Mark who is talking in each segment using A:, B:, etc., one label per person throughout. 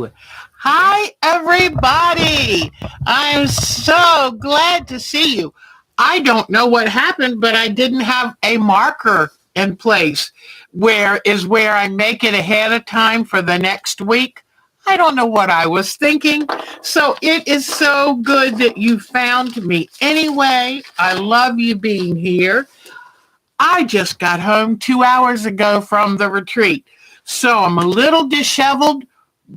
A: 2. Hi, everybody. I'm so glad to see you. I don't know what happened, but I didn't have a marker in place where I make it ahead of time for the next week. I don't know what I was thinking. So it is so good that you found me. Anyway, I love you being here. I just got home 2 hours ago from the retreat. So I'm a little disheveled,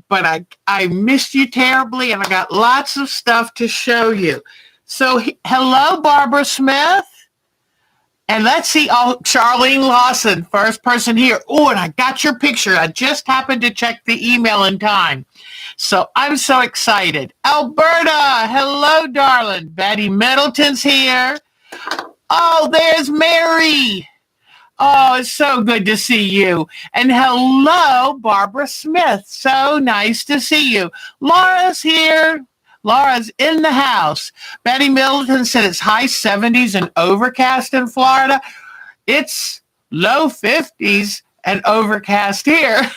A: but I missed you terribly, and I got lots of stuff to show you. So hello, Barbara Smith. And let's see, oh, Charlene Lawson, first person here. Oh, and I got your picture. I just happened to check the email in time. So I'm so excited. Alberta, hello, darling. Betty Middleton's here. Oh, there's Mary. Oh, it's so good to see you. And hello, Barbara Smith. So nice to see you. Laura's here. Laura's in the house. Betty Middleton said it's high 70s and overcast in Florida. It's low 50s and overcast here.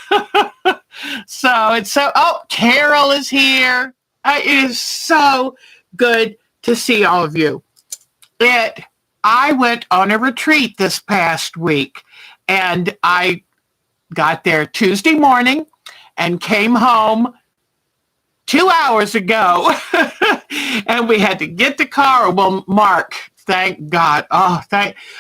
A: Oh, Carol is here. It is so good to see all of you. I went on a retreat this past week, and I got there Tuesday morning and came home 2 hours ago. And we had to get the car. Well, Mark, thank God.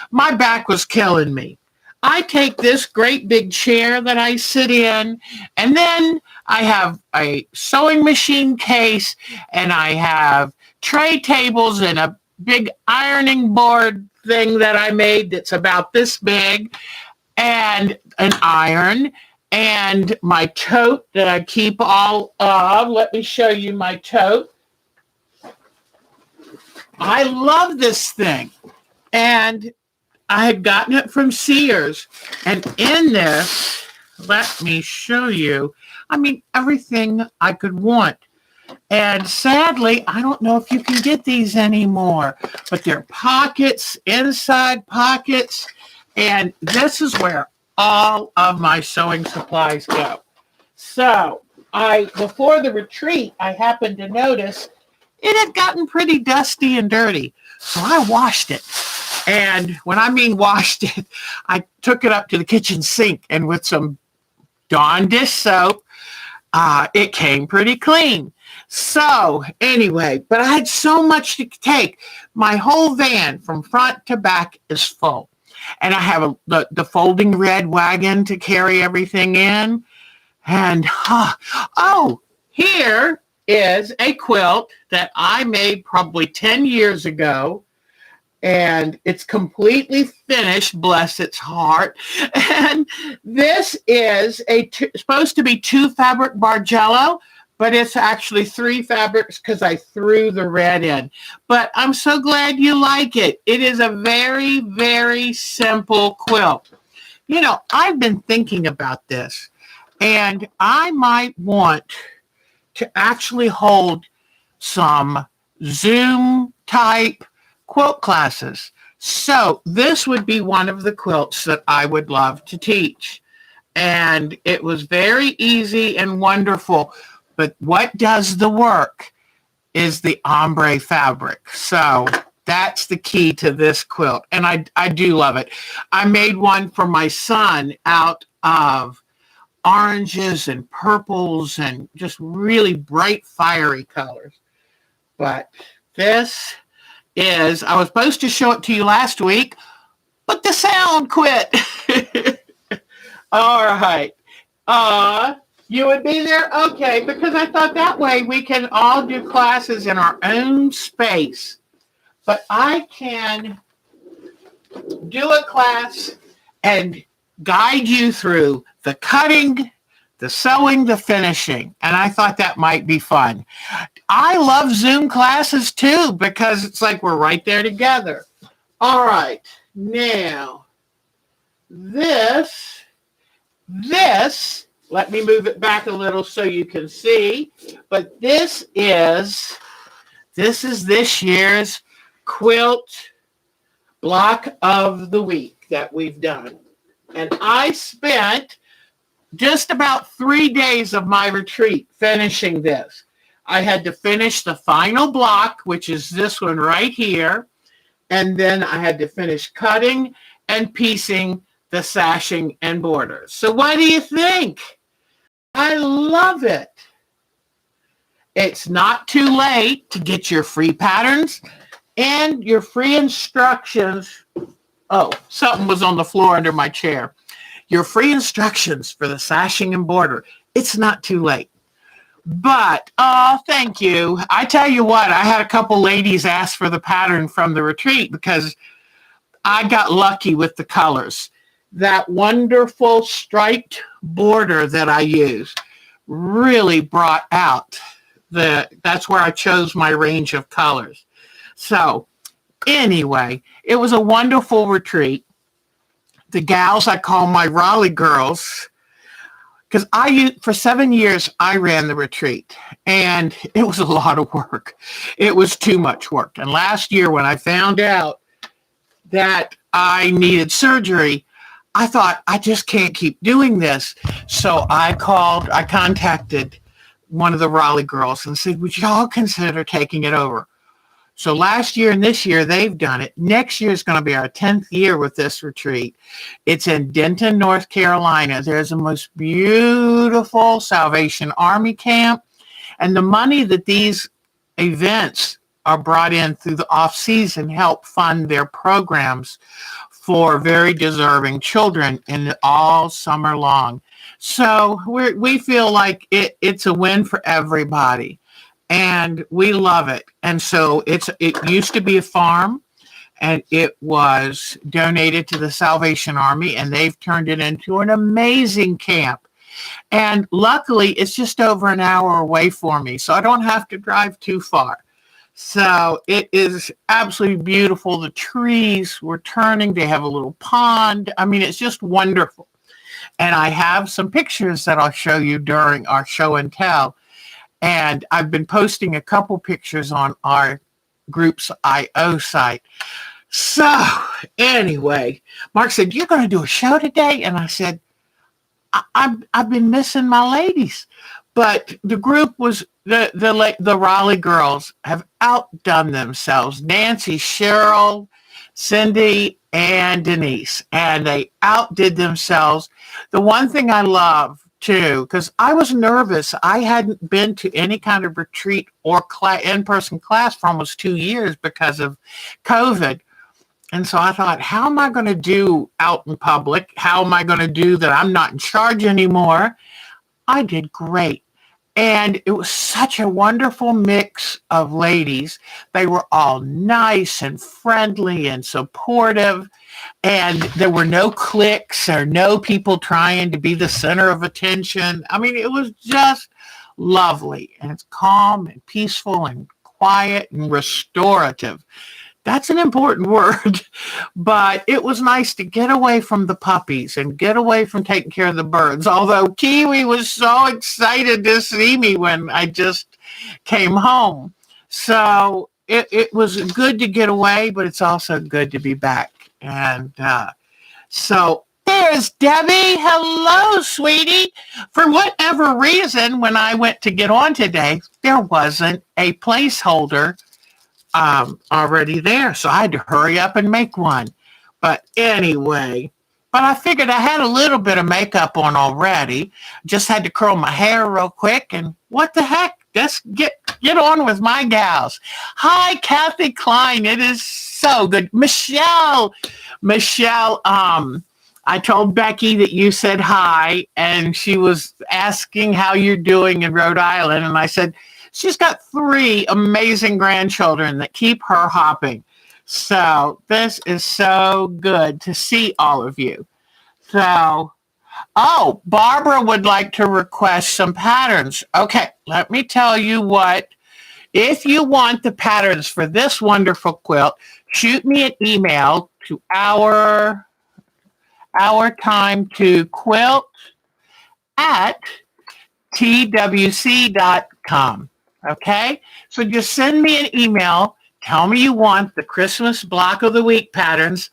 A: My back was killing me. I take this great big chair that I sit in, and then I have a sewing machine case, and I have tray tables and a big ironing board thing that I made that's about this big, and an iron, and my tote that I keep all of. Let me show you my tote. I love this thing. And I had gotten it from Sears. And in this, let me show you, everything I could want. And sadly, I don't know if you can get these anymore, but they're pockets, inside pockets, and this is where all of my sewing supplies go. So before the retreat, I happened to notice it had gotten pretty dusty and dirty. So I washed it. And when I mean washed it, I took it up to the kitchen sink, and with some Dawn dish soap, it came pretty clean. So anyway, but I had so much to take. My whole van from front to back is full. And I have the folding red wagon to carry everything in. And, here is a quilt that I made probably 10 years ago. And it's completely finished, bless its heart. And this is supposed to be 2 fabric Bargello, but it's actually 3 fabrics because I threw the red in. But I'm so glad you like it. It is a very, very simple quilt. I've been thinking about this, and I might want to actually hold some Zoom type quilt classes. So this would be one of the quilts that I would love to teach. And it was very easy and wonderful. But what does the work is the ombre fabric. So that's the key to this quilt. And I do love it. I made one for my son out of oranges and purples and just really bright, fiery colors. But this is, I was supposed to show it to you last week, but the sound quit. All right. You would be there? Okay, because I thought that way we can all do classes in our own space. But I can do a class and guide you through the cutting, the sewing, the finishing. And I thought that might be fun. I love Zoom classes too, because it's like we're right there together. All right, now this, let me move it back a little so you can see, but this is this year's quilt block of the week that we've done. And I spent just about 3 days of my retreat finishing this. I had to finish the final block, which is this one right here. And then I had to finish cutting and piecing the sashing and borders. So what do you think? I love it. It's not too late to get your free patterns and your free instructions. Oh, something was on the floor under my chair. Your free instructions for the sashing and border. It's not too late. But, oh, thank you. I tell you what, I had a couple ladies ask for the pattern from the retreat because I got lucky with the colors. That wonderful striped border that I use really brought out that's where I chose my range of colors. So anyway, it was a wonderful retreat. The gals I call my Raleigh girls, because for 7 years, I ran the retreat, and it was a lot of work. It was too much work. And last year, when I found out that I needed surgery, I thought, I just can't keep doing this. So I contacted one of the Raleigh girls and said, would y'all consider taking it over? So last year and this year, they've done it. Next year is going to be our 10th year with this retreat. It's in Denton, North Carolina. There's a most beautiful Salvation Army camp. And the money that these events are brought in through the off-season help fund their programs for very deserving children in all summer long. So we feel like it's a win for everybody. And we love it. And so it used to be a farm, and it was donated to the Salvation Army, and they've turned it into an amazing camp. And luckily, it's just over an hour away for me, so I don't have to drive too far. So it is absolutely beautiful. The trees were turning. They have a little pond. I mean, it's just wonderful. And I have some pictures that I'll show you during our show and tell. And I've been posting a couple pictures on our group's IO site. So anyway, Mark said, you're going to do a show today? And I said, I've been missing my ladies. But the group was, the Raleigh girls have outdone themselves. Nancy, Cheryl, Cindy, and Denise. And they outdid themselves. The one thing I love, too, because I was nervous. I hadn't been to any kind of retreat or in-person class for almost 2 years because of COVID. And so I thought, how am I going to do out in public? How am I going to do that I'm not in charge anymore? I did great. And it was such a wonderful mix of ladies. They were all nice and friendly and supportive. And there were no cliques or no people trying to be the center of attention. I mean, it was just lovely. And it's calm and peaceful and quiet and restorative. That's an important word, but it was nice to get away from the puppies and get away from taking care of the birds. Although Kiwi was so excited to see me when I just came home. So it was good to get away, but it's also good to be back. And so there's Debbie. Hello, sweetie. For whatever reason, when I went to get on today, there wasn't a placeholder already there, so I had to hurry up and make one. But anyway, I figured I had a little bit of makeup on already. Just had to curl my hair real quick, and what the heck? Just get on with my gals. Hi, Kathy Klein. It is so good. Michelle, I told Becky that you said hi, and she was asking how you're doing in Rhode Island, and I said, she's got 3 amazing grandchildren that keep her hopping. So this is so good to see all of you. So, Barbara would like to request some patterns. Okay, let me tell you what. If you want the patterns for this wonderful quilt, shoot me an email to our time to quilt at twc.com. Okay, so just send me an email. Tell me you want the Christmas block of the week patterns.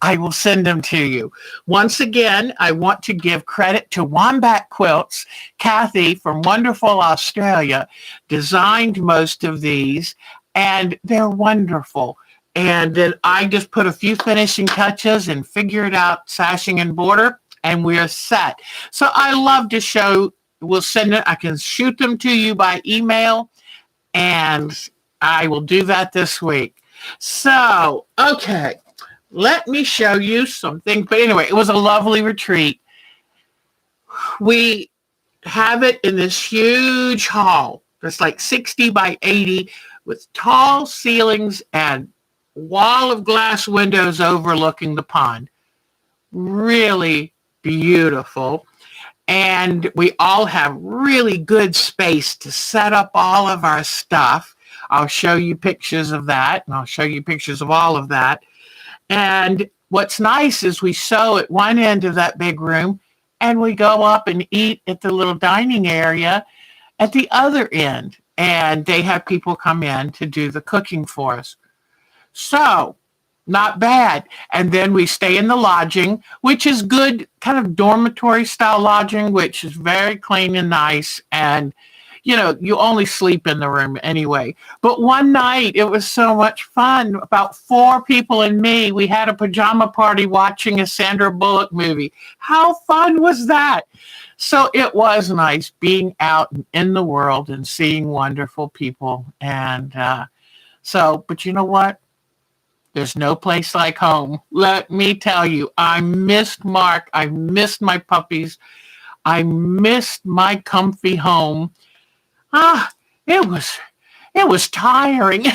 A: I will send them to you. Once again, I want to give credit to Wombat Quilts. Kathy from wonderful Australia designed most of these, and they're wonderful. And then I just put a few finishing touches and figured out sashing and border, and we're set. So I love to show. We'll send it. I can shoot them to you by email, and I will do that this week. So, okay, let me show you something. But anyway, it was a lovely retreat. We have it in this huge hall that's like 60 by 80 with tall ceilings and wall of glass windows overlooking the pond. Really beautiful. And we all have really good space to set up all of our stuff. I'll show you pictures of that, and I'll show you pictures of all of that. And what's nice is we sew at one end of that big room, and we go up and eat at the little dining area at the other end. And they have people come in to do the cooking for us. So, not bad. And then we stay in the lodging, which is good, kind of dormitory style lodging, which is very clean and nice. And, you know, you only sleep in the room anyway. But one night, it was so much fun. About 4 people and me, we had a pajama party watching a Sandra Bullock movie. How fun was that? So it was nice being out in the world and seeing wonderful people. And but you know what? There's no place like home. Let me tell you, I missed Mark. I missed my puppies. I missed my comfy home. It was tiring.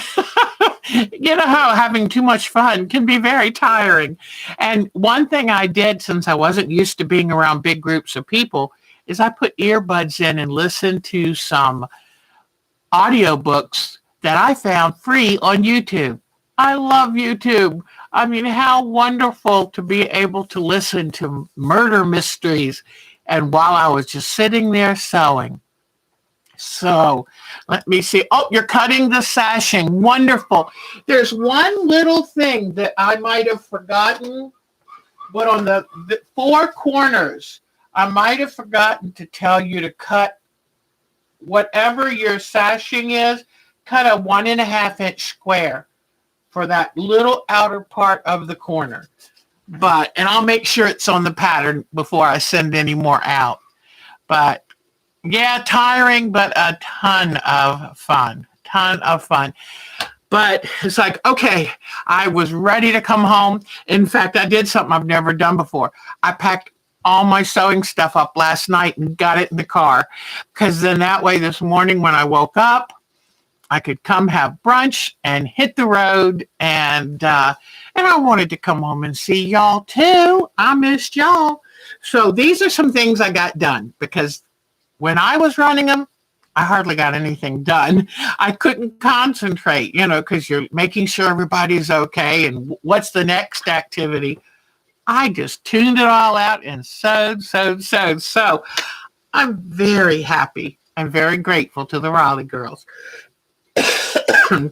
A: You know how having too much fun can be very tiring. And one thing I did, since I wasn't used to being around big groups of people, is I put earbuds in and listened to some audiobooks that I found free on YouTube. I love YouTube. I mean, how wonderful to be able to listen to murder mysteries, and while I was just sitting there sewing. So let me see. Oh, you're cutting the sashing. Wonderful. There's one little thing that I might have forgotten, but on the 4 corners, I might have forgotten to tell you to cut whatever your sashing is, cut a 1.5-inch square for that little outer part of the corner. And I'll make sure it's on the pattern before I send any more out. But yeah, tiring, but a ton of fun. But it's like, okay, I was ready to come home. In fact, I did something I've never done before. I packed all my sewing stuff up last night and got it in the car, because then that way this morning when I woke up, I could come have brunch and hit the road, and I wanted to come home and see y'all too. I missed y'all. So these are some things I got done, because when I was running them, I hardly got anything done. I couldn't concentrate, because you're making sure everybody's okay and what's the next activity. I just tuned it all out and sewed. So I'm very happy and very grateful to the Raleigh girls.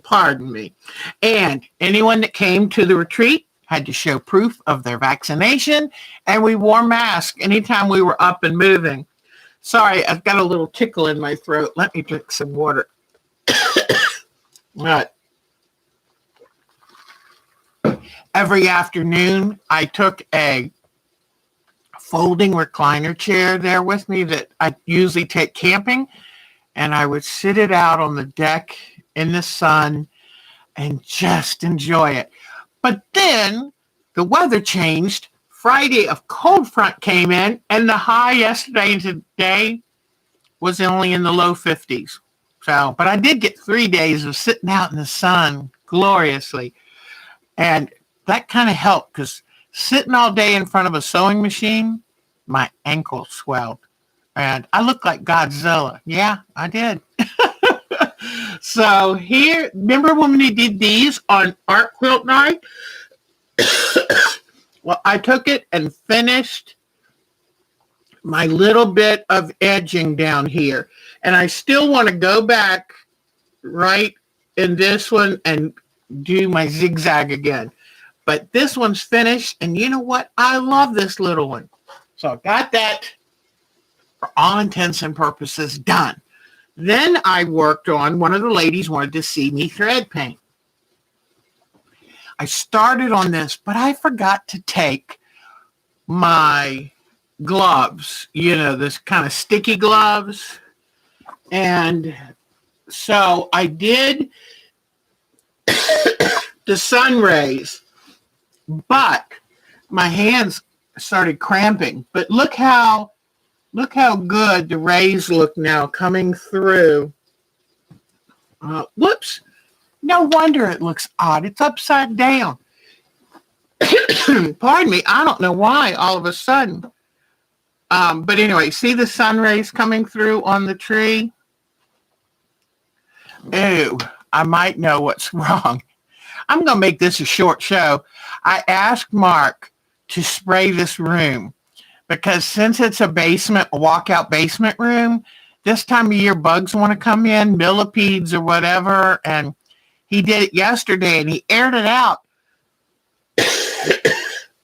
A: Pardon me. And anyone that came to the retreat had to show proof of their vaccination, and we wore masks anytime we were up and moving. Sorry, I've got a little tickle in my throat. Let me drink some water. Right. Every afternoon, I took a folding recliner chair there with me that I usually take camping, and I would sit it out on the deck in the sun and just enjoy it. But then the weather changed. Friday, a cold front came in, and the high yesterday and today was only in the low 50s. But I did get 3 days of sitting out in the sun gloriously. And that kind of helped, because sitting all day in front of a sewing machine, my ankle swelled. And I looked like Godzilla. Yeah, I did. So here, remember when we did these on Art Quilt Night? Well, I took it and finished my little bit of edging down here. And I still want to go back right in this one and do my zigzag again. But this one's finished, and you know what? I love this little one. So I got that, for all intents and purposes, done. Then I worked on, one of the ladies wanted to see me thread paint. I started on this, but I forgot to take my gloves, this kind of sticky gloves. And so I did the sun rays, but my hands started cramping. But look how good the rays look now coming through. Whoops. No wonder it looks odd. It's upside down. Pardon me. I don't know why all of a sudden. But anyway, see the sun rays coming through on the tree? Ew, I might know what's wrong. I'm going to make this a short show. I asked Mark to spray this room because since it's a walkout basement room, this time of year bugs want to come in, millipedes or whatever, and he did it yesterday and he aired it out.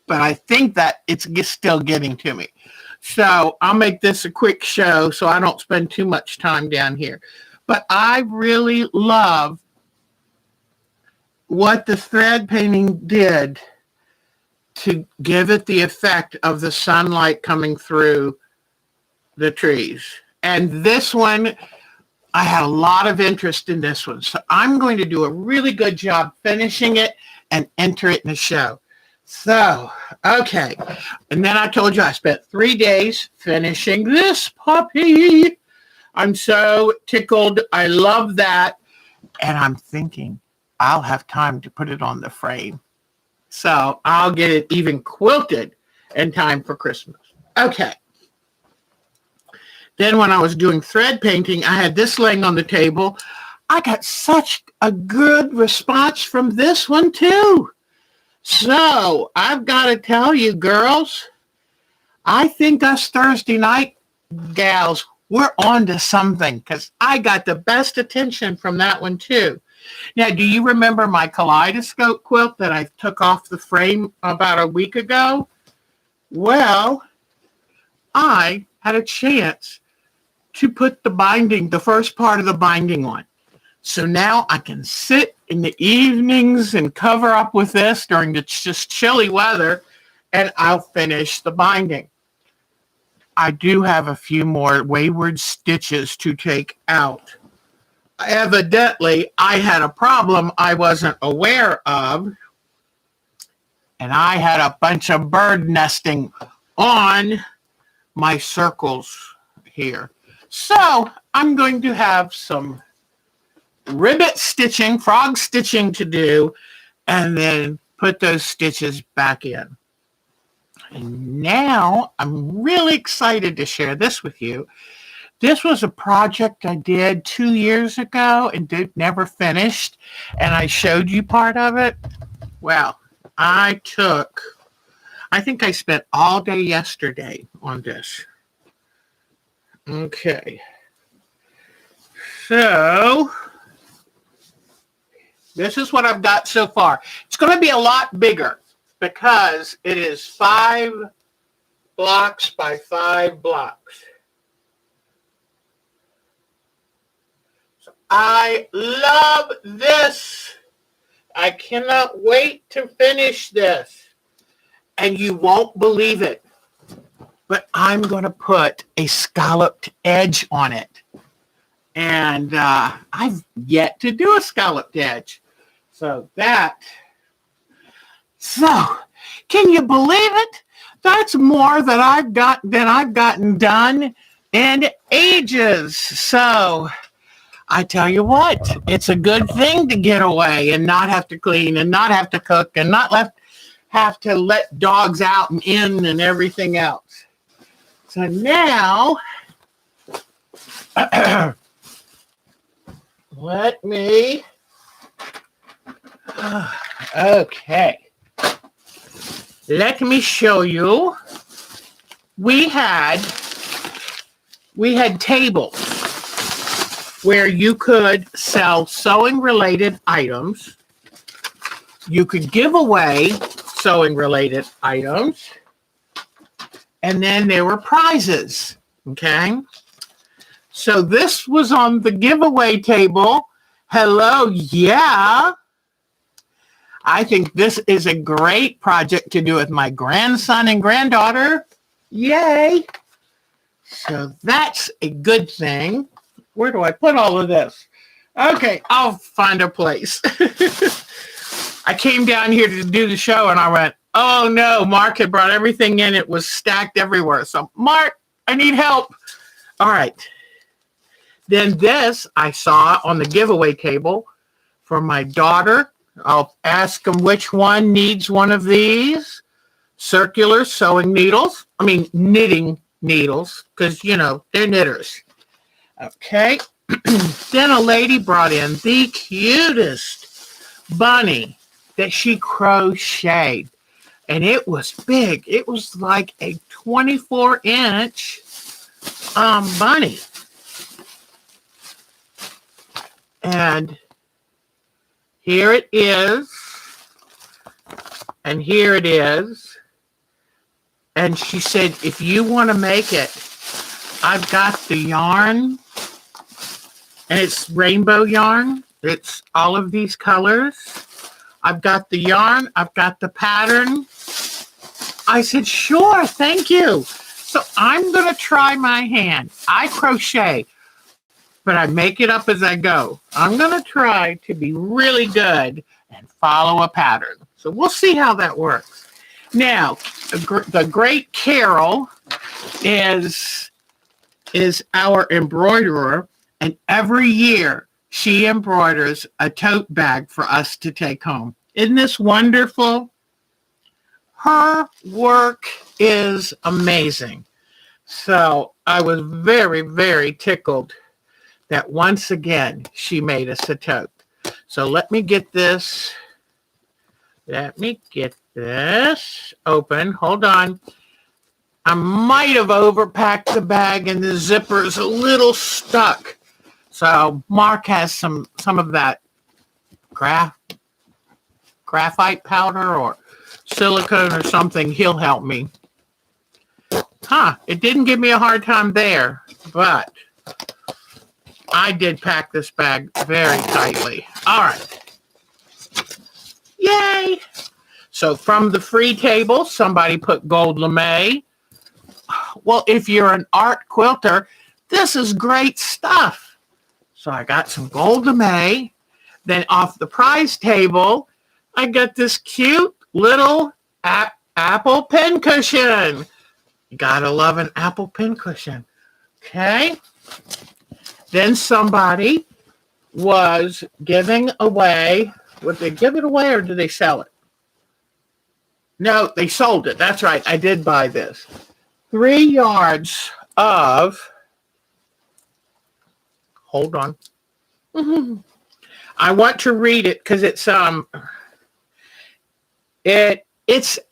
A: But I think that it's still getting to me. So I'll make this a quick show so I don't spend too much time down here. But I really love what the thread painting did to give it the effect of the sunlight coming through the trees. And this one, I had a lot of interest in this one. So I'm going to do a really good job finishing it and enter it in the show. So, okay. And then I told you I spent 3 days finishing this puppy. I'm so tickled. I love that. And I'm thinking I'll have time to put it on the frame. So I'll get it even quilted in time for Christmas. Okay. Then when I was doing thread painting, I had this laying on the table. I got such a good response from this one too. So I've got to tell you, girls, I think us Thursday night gals, we're on to something because I got the best attention from that one too. Now, do you remember my kaleidoscope quilt that I took off the frame about a week ago? Well, I had a chance to put the first part of the binding on. So now I can sit in the evenings and cover up with this during the just chilly weather, and I'll finish the binding. I do have a few more wayward stitches to take out. Evidently, I had a problem I wasn't aware of, and I had a bunch of bird nesting on my circles here. So I'm going to have some ribbit stitching, frog stitching to do, and then put those stitches back in. And now I'm really excited to share this with you. This was a project I did 2 years ago and never finished, and I showed you part of it. Well, I think I spent all day yesterday on this. Okay. So this is what I've got so far. It's going to be a lot bigger because it is 5 blocks by 5 blocks. So I love this. I cannot wait to finish this. And you won't believe it, but I'm going to put a scalloped edge on it. And I've yet to do a scalloped edge. So can you believe it? That's more than I've gotten done in ages. So I tell you what, it's a good thing to get away and not have to clean and not have to cook and not have to let dogs out and in and everything else. So now let me, okay. Let me show you. We had tables where you could sell sewing related items. You could give away sewing related items. And then there were prizes. Okay. So this was on the giveaway table. Hello. Yeah. I think this is a great project to do with my grandson and granddaughter. Yay. So that's a good thing. Where do I put all of this? Okay, I'll find a place. I came down here to do the show and I went, oh no, Mark had brought everything in. It was stacked everywhere. So Mark, I need help. All right. Then this I saw on the giveaway table for my daughter. I'll ask them which one needs one of these. Circular sewing needles. I mean, knitting needles, because, you know, they're knitters. Okay. Then a lady brought in the cutest bunny that she crocheted. And it was big. It was like a 24-inch bunny. And here it is. And here it is. And she said, if you want to make it, I've got the yarn. And it's rainbow yarn. It's all of these colors. I've got the yarn. I've got the pattern. I said, sure, thank you. So I'm going to try my hand. I crochet, but I make it up as I go. I'm going to try to be really good and follow a pattern. So we'll see how that works. Now, the great Carol is our embroiderer, and every year she embroiders a tote bag for us to take home. Isn't this wonderful? Her work is amazing. So I was very, very tickled that once again she made us a tote. So let me get this. Let me get this open. Hold on. I might have overpacked the bag and the zipper's a little stuck. So Mark has some of that graphite powder or silicone or something. He'll help me. It didn't give me a hard time there, but I did pack this bag very tightly. All right. Yay. So from the free table, somebody put gold lame. Well, if you're an art quilter, this is great stuff. So I got some gold lame. Then off the prize table, I got this cute little apple pincushion. You gotta love an apple pincushion. Okay. Then somebody was giving away, would they give it away or did they sell it? No, they sold it. That's right. I did buy this. 3 yards of, hold on. I want to read it because it's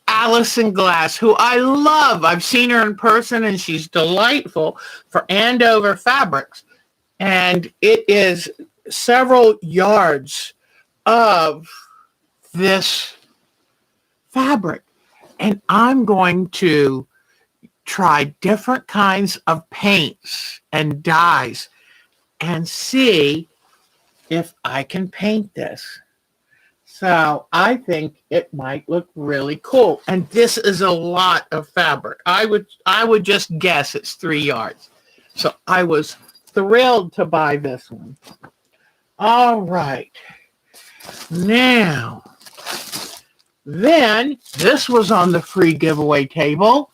A: Allison Glass, who I love. I've seen her in person and she's delightful, for Andover Fabrics. And it is several yards of this fabric. And I'm going to try different kinds of paints and dyes and see if I can paint this. So I think it might look really cool. And this is a lot of fabric. I would just guess it's 3 yards. So I was thrilled to buy this one. All right. Now, then this was on the free giveaway table.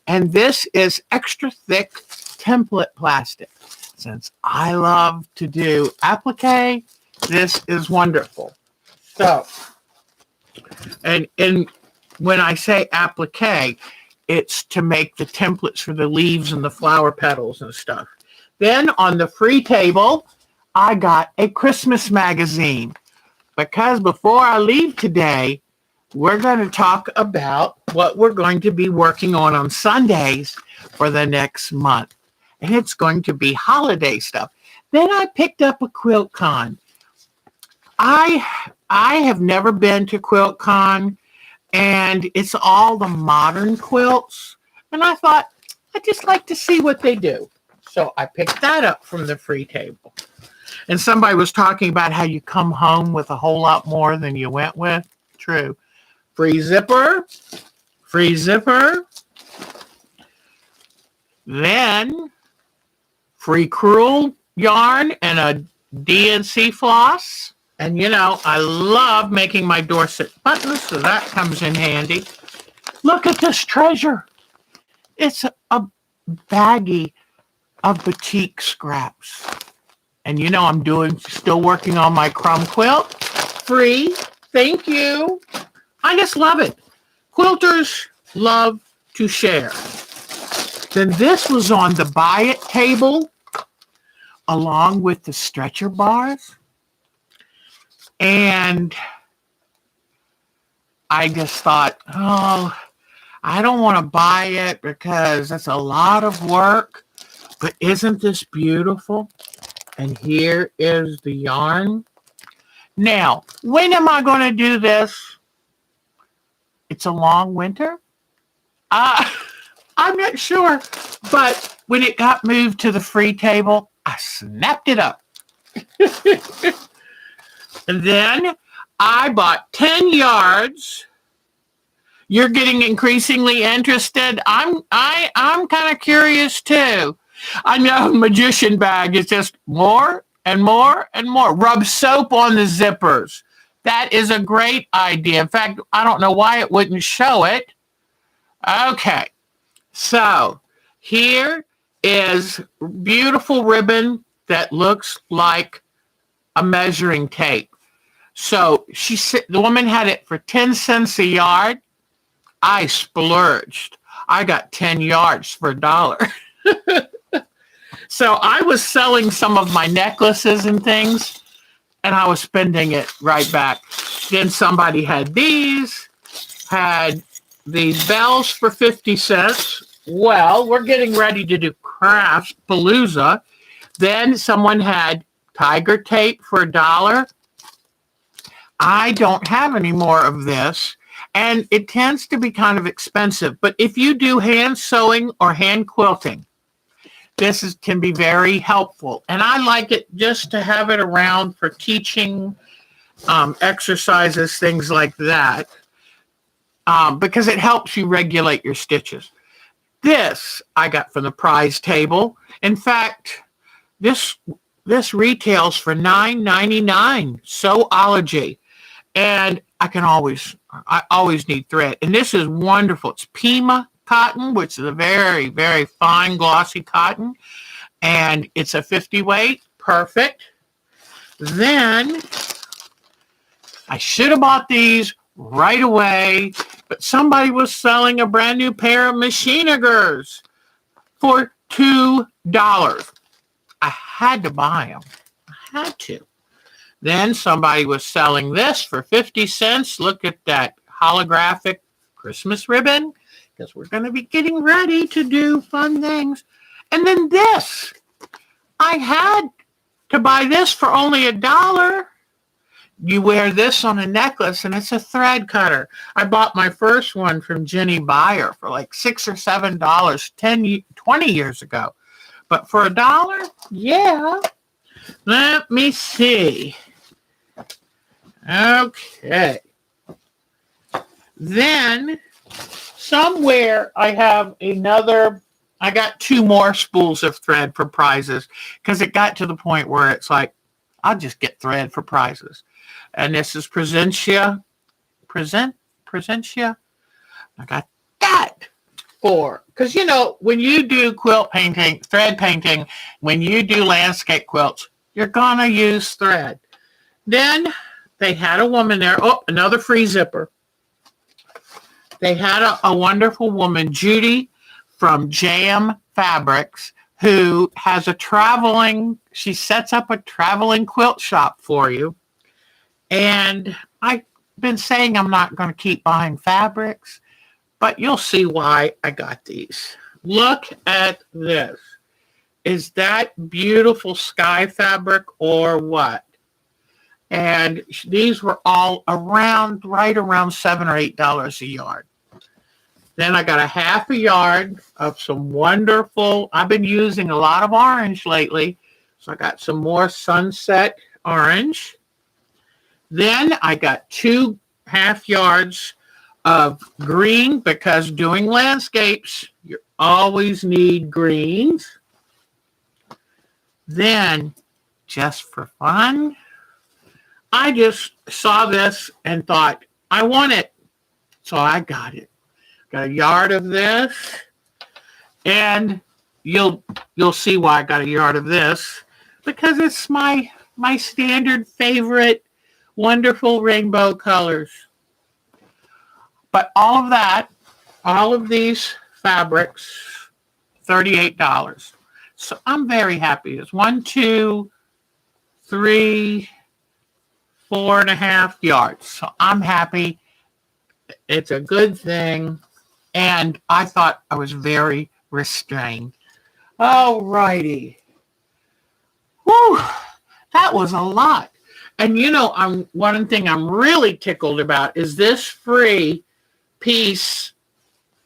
A: And this is extra thick template plastic. Since I love to do applique, this is wonderful. So, and when I say applique, it's to make the templates for the leaves and the flower petals and stuff. Then on the free table, I got a Christmas magazine, because before I leave today, we're going to talk about what we're going to be working on Sundays for the next month. And it's going to be holiday stuff. Then I picked up a QuiltCon. I have never been to QuiltCon, and it's all the modern quilts. And I thought, I'd just like to see what they do. So I picked that up from the free table. And somebody was talking about how you come home with a whole lot more than you went with. True. Free zipper, free zipper. Then free crewel yarn and a DNC floss. And you know, I love making my Dorset buttons, so that comes in handy. Look at this treasure. It's a baggie of batik scraps. And you know, I'm still working on my crumb quilt. Free. Thank you. I just love it. Quilters love to share. Then this was on the buy it table along with the stretcher bars. And I just thought, oh, I don't want to buy it because that's a lot of work. But isn't this beautiful? And here is the yarn. Now, when am I going to do this? It's a long winter. I'm not sure. But when it got moved to the free table, I snapped it up. And then I bought 10 yards. You're getting increasingly interested. I'm kind of curious too. I know magician bag is just more and more and more. Rub soap on the zippers. That is a great idea. In fact, I don't know why it wouldn't show it. Okay. So here is beautiful ribbon that looks like a measuring tape. So the woman had it for 10 cents a yard. I splurged. I got 10 yards for $1. So I was selling some of my necklaces and things, and I was spending it right back. Then somebody had these bells for 50 cents. Well, we're getting ready to do Crafts Palooza. Then someone had tiger tape for $1. I don't have any more of this, and it tends to be kind of expensive. But if you do hand sewing or hand quilting, this can be very helpful. And I like it just to have it around for teaching exercises, things like that, because it helps you regulate your stitches. This I got from the prize table. In fact, this retails for $9.99. Sewology. And I always need thread. And this is wonderful. It's Pima cotton, which is a very, very fine, glossy cotton. And it's a 50 weight. Perfect. Then I should have bought these right away, but somebody was selling a brand new pair of machinegers for $2. I had to buy them. I had to. Then somebody was selling this for 50 cents. Look at that holographic Christmas ribbon, because we're going to be getting ready to do fun things. And then this. I had to buy this for only $1. You wear this on a necklace, and it's a thread cutter. I bought my first one from Jenny Beyer for like $6 or $7 20 years ago. But for $1, yeah. Let me see. Okay. Then somewhere I got 2 more spools of thread for prizes, because it got to the point where it's like, I'll just get thread for prizes. And this is Presentia. I got that because you know, when you do quilt painting, thread painting, when you do landscape quilts, you're gonna use thread. Then they had a woman there. Oh, another free zipper. They had a wonderful woman, Judy from Jam Fabrics, who has she sets up a traveling quilt shop for you. And I've been saying I'm not going to keep buying fabrics, but you'll see why I got these. Look at this. Is that beautiful sky fabric or what? And these were all right around $7 or $8 a yard. Then I got a half a yard of some wonderful, I've been using a lot of orange lately. So I got some more sunset orange. Then I got 2 half yards of green because doing landscapes, you always need greens. Then, just for fun, I just saw this and thought, I want it. So I got it. Got a yard of this. And you'll see why I got a yard of this. Because it's my standard favorite wonderful rainbow colors. But all of these fabrics, $38. So I'm very happy. It's 1, 2, 3, 4.5 yards. So I'm happy. It's a good thing. And I thought I was very restrained. All righty. Whew, that was a lot. And one thing I'm really tickled about is this free piece.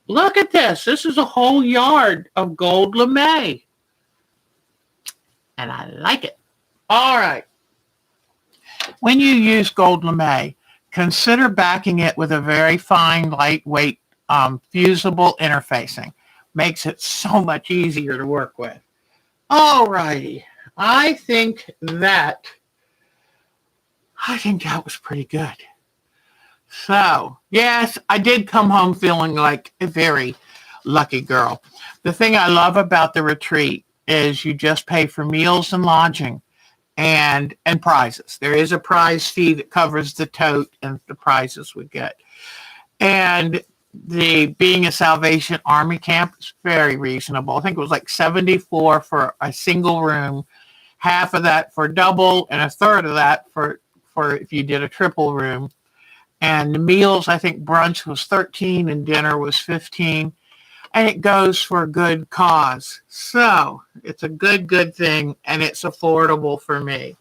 A: Look at this. This is a whole yard of gold lame. And I like it. All right. When you use gold lame, consider backing it with a very fine, lightweight, fusible interfacing. Makes it so much easier to work with. All righty. I think that was pretty good. So, yes, I did come home feeling like a very lucky girl. The thing I love about the retreat is you just pay for meals and lodging and prizes. There is a prize fee that covers the tote and the prizes we get. And the being a Salvation Army camp is very reasonable. I think it was like $74 for a single room, half of that for double, and a third of that for if you did a triple room. And the meals, I think brunch was $13 and dinner was $15. And it goes for a good cause. So it's a good thing, and it's affordable for me.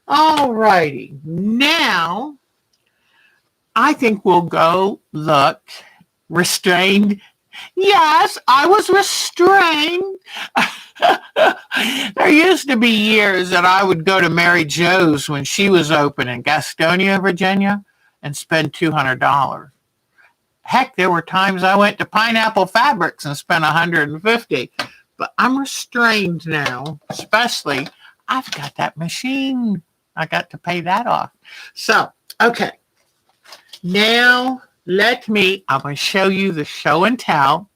A: All righty. Now, I think we'll go look. Restrained. Yes, I was restrained. There used to be years that I would go to Mary Jo's when she was open in Gastonia, Virginia, and spend $200. Heck, there were times I went to Pineapple Fabrics and spent $150. But I'm restrained now, especially I've got that machine. I got to pay that off. So, okay. Now, I'm going to show you the show and tell.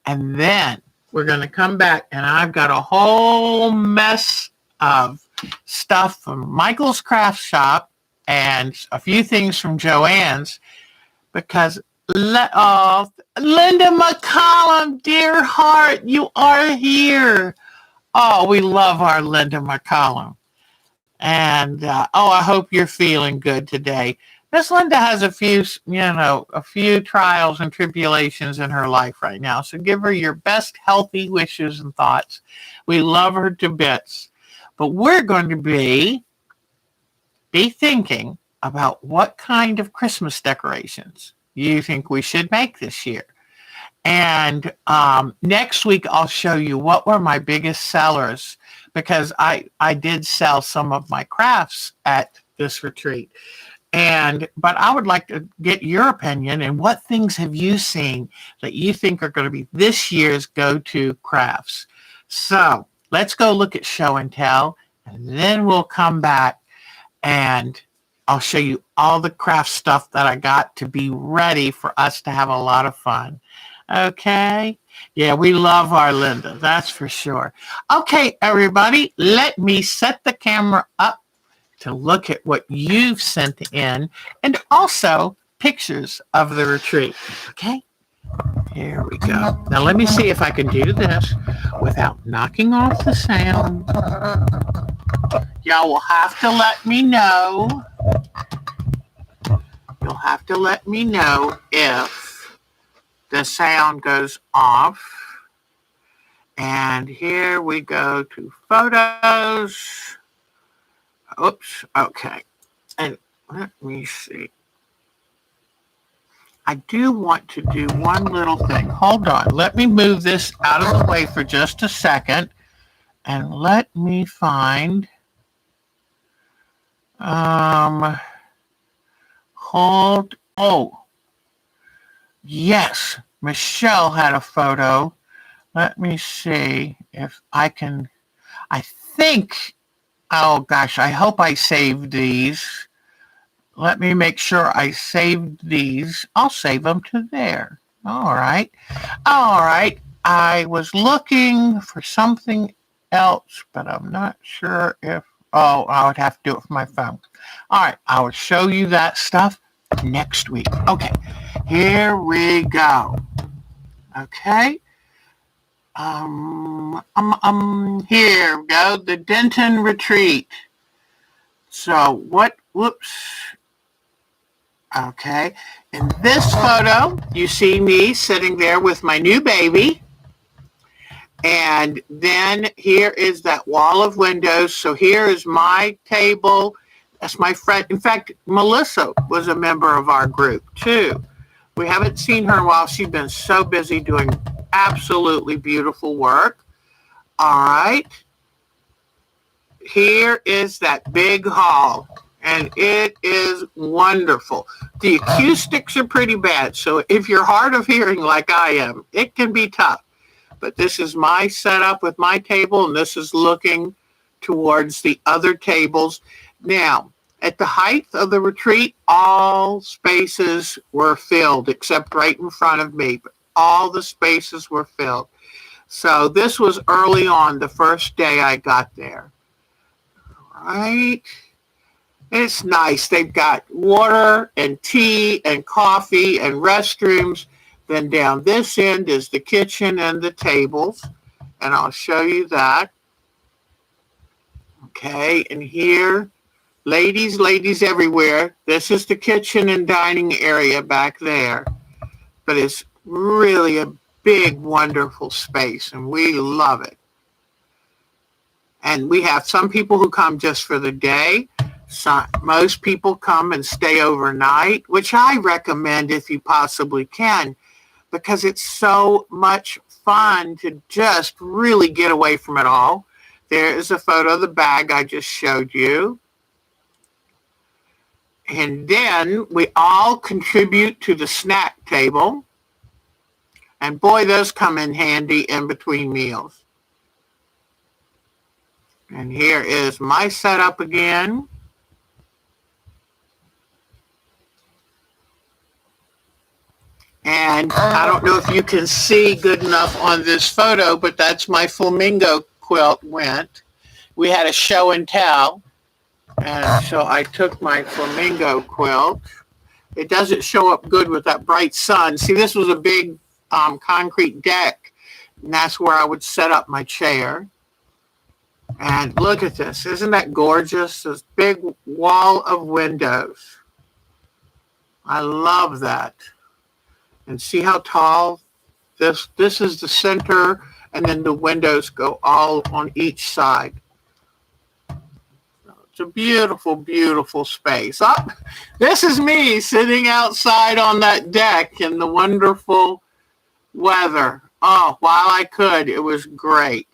A: And then we're going to come back, and I've got a whole mess of stuff from Michael's Craft Shop and a few things from Joann's, because Linda McCollum, dear heart, you are here. Oh, we love our Linda McCollum. And, I hope you're feeling good today. Miss Linda has a few trials and tribulations in her life right now. So give her your best healthy wishes and thoughts. We love her to bits. But we're going to be thinking about what kind of Christmas decorations you think we should make this year. And next week, I'll show you what were my biggest sellers, because I did sell some of my crafts at this retreat. But I would like to get your opinion, and what things have you seen that you think are going to be this year's go-to crafts. So let's go look at show and tell, and then we'll come back and I'll show you all the craft stuff that I got to be ready for us to have a lot of fun. Okay? Yeah, we love our Linda, that's for sure. Okay, everybody, let me set the camera up to look at what you've sent in, and also pictures of the retreat. Okay, here we go. Now let me see if I can do this without knocking off the sound. Y'all will have to let me know. You'll have to let me know if the sound goes off. And here we go to photos. Oops, okay. And let me see. I do want to do one little thing. Hold on. Let me move this out of the way for just a second. And let me find, hold, oh, yes, Michelle had a photo. Let me see if I can, I think, oh gosh, I hope I saved these. Let me make sure I saved these. I'll save them to there. All right. All right. I was looking for something else, but I'm not sure if, oh, I would have to do it from my phone. All right. I will show you that stuff next week. Okay. Here we go. Okay. Here we go. The Denton Retreat. So whoops. Okay. In this photo, you see me sitting there with my new baby. And then here is that wall of windows. So here is my table. That's my friend. In fact, Melissa was a member of our group too. We haven't seen her in a while. She's been so busy doing absolutely beautiful work. All right. Here is that big hall. And it is wonderful. The acoustics are pretty bad. So if you're hard of hearing like I am, it can be tough. But this is my setup with my table, and this is looking towards the other tables. Now, at the height of the retreat, all spaces were filled, except right in front of me. But all the spaces were filled. So this was early on, the first day I got there. All right. It's nice. They've got water and tea and coffee and restrooms. Then down this end is the kitchen and the tables. And I'll show you that. Okay, and here, ladies everywhere. This is the kitchen and dining area back there. But it's really a big, wonderful space, and we love it. And we have some people who come just for the day. Most people come and stay overnight, which I recommend if you possibly can, because it's so much fun to just really get away from it all. There is a photo of the bag I just showed you. And then we all contribute to the snack table. And boy, those come in handy in between meals. And here is my setup again. And I don't know if you can see good enough on this photo, but that's my flamingo quilt went. We had a show and tell. And so I took my flamingo quilt. It doesn't show up good with that bright sun. See, this was a big concrete deck, and that's where I would set up my chair. And look at this. Isn't that gorgeous? This big wall of windows. I love that. And see how tall this is the center, and then the windows go all on each side. It's a beautiful, beautiful space. Oh, this is me sitting outside on that deck in the wonderful weather. Oh, while I could, it was great.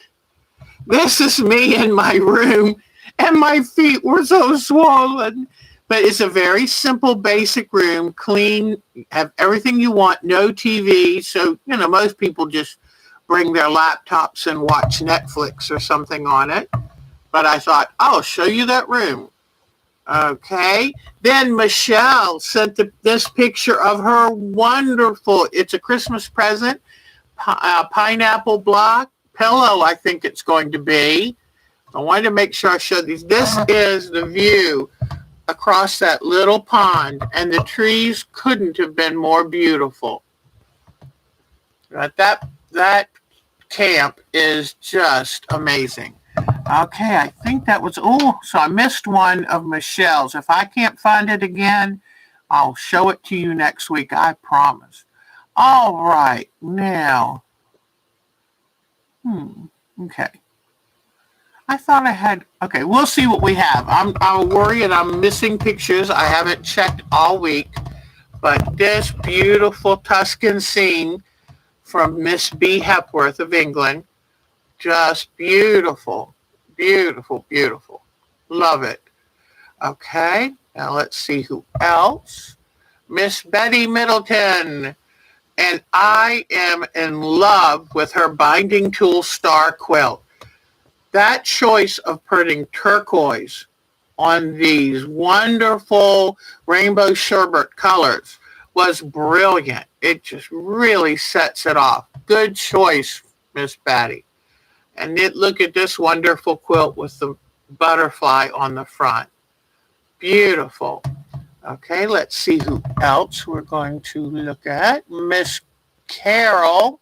A: This is me in my room, and my feet were so swollen. But it's a very simple, basic room, clean, have everything you want, no TV. So, most people just bring their laptops and watch Netflix or something on it. But I thought, I'll show you that room. Okay. Then Michelle sent this picture of her wonderful, it's a Christmas present, pineapple block pillow, I think it's going to be. I wanted to make sure I showed these. This is the view across that little pond, and the trees couldn't have been more beautiful. But that camp is just amazing. Okay, I think that was, so I missed one of Michelle's. If I can't find it again, I'll show it to you next week, I promise. All right, now, okay. I thought I had, okay, we'll see what we have. I'm worried I'm missing pictures. I haven't checked all week, but this beautiful Tuscan scene from Miss B. Hepworth of England, just beautiful, beautiful, beautiful. Love it. Okay, now let's see who else. Miss Betty Middleton. And I am in love with her binding tool star quilt. That choice of putting turquoise on these wonderful rainbow sherbet colors was brilliant. It just really sets it off. Good choice, Miss Batty. And look at this wonderful quilt with the butterfly on the front. Beautiful. Okay, let's see who else we're going to look at. Miss Carol.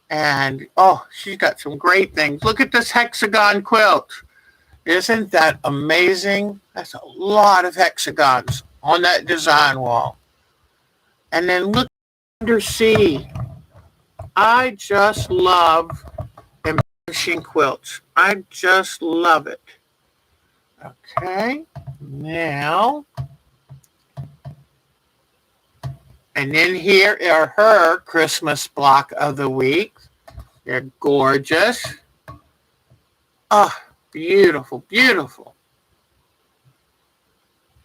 A: And, oh, she's got some great things. Look at this hexagon quilt. Isn't that amazing? That's a lot of hexagons on that design wall. And then look under C. I just love embellishing quilts. I just love it. Okay, now, and then here are her Christmas block of the week. They're gorgeous. Oh, beautiful, beautiful.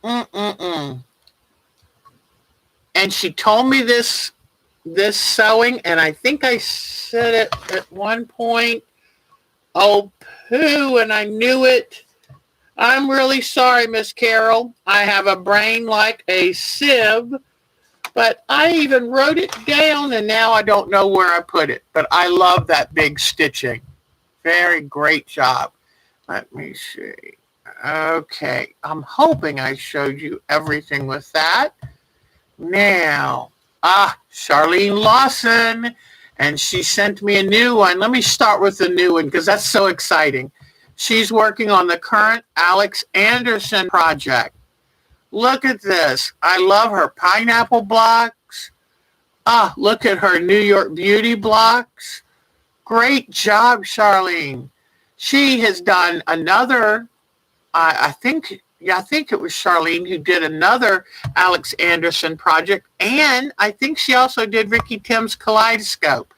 A: And she told me this sewing, and I think I said it at one point. Oh, pooh, and I knew it. I'm really sorry, Miss Carol. I have a brain like a sieve, but I even wrote it down, and now I don't know where I put it. But I love that big stitching. Very great job. Let me see. Okay, I'm hoping I showed you everything with that. Now, Charlene Lawson, and she sent me a new one. Let me start with the new one because that's so exciting. She's working on the current Alex Anderson project. Look at this. I love her pineapple blocks. Look at her New York Beauty blocks. Great job, Charlene. She has done another, I think it was Charlene who did another Alex Anderson project, and I think she also did Ricky Tim's Kaleidoscope.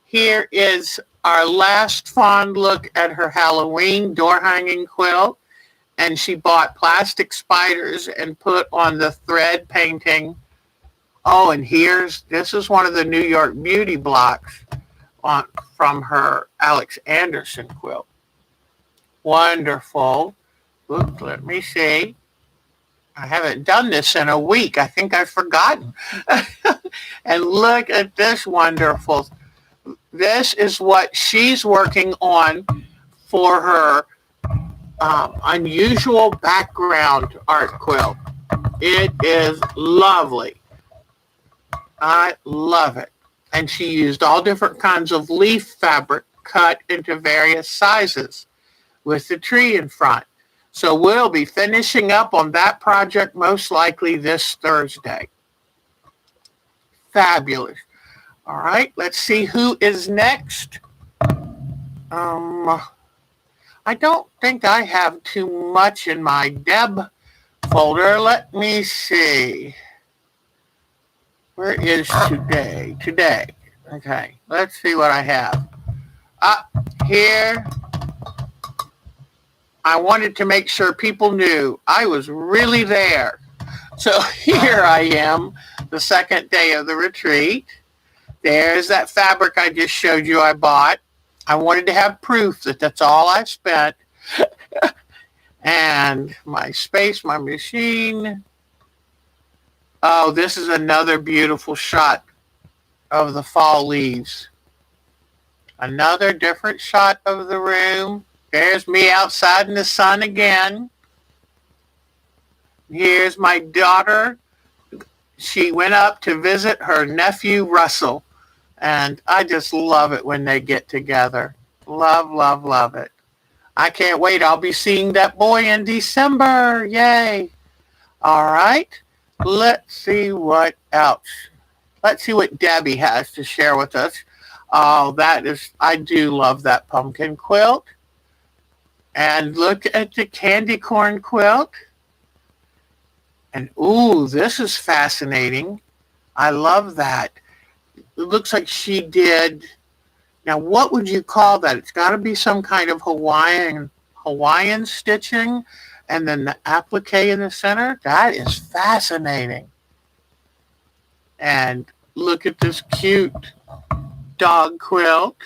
A: Here is our last fond look at her Halloween door hanging quilt, and she bought plastic spiders and put on the thread painting. Oh, and this is one of the New York Beauty blocks from her Alex Anderson quilt. Wonderful. Oops, let me see. I haven't done this in a week. I think I've forgotten. And look at this wonderful. This is what she's working on for her unusual background art quilt. It is lovely. I love it. And she used all different kinds of leaf fabric cut into various sizes with the tree in front. So we'll be finishing up on that project most likely this Thursday. Fabulous. All right, let's see who is next. I don't think I have too much in my Deb folder. Let me see. Where is today? Today. Okay, let's see what I have. Here. I wanted to make sure people knew I was really there. So here I am, the second day of the retreat. There's that fabric I just showed you I bought. I wanted to have proof that that's all I spent. And my space, my machine. Oh, this is another beautiful shot of the fall leaves. Another different shot of the room. There's me outside in the sun again. Here's my daughter. She went up to visit her nephew, Russell. And I just love it when they get together. Love, love, love it. I can't wait. I'll be seeing that boy in December. Yay. All right. Let's see what else. Let's see what Debbie has to share with us. Oh, I do love that pumpkin quilt. And look at the candy corn quilt. And ooh, this is fascinating. I love that. It looks like she did. Now, what would you call that? It's got to be some kind of Hawaiian stitching, and then the applique in the center. That is fascinating. And look at this cute dog quilt.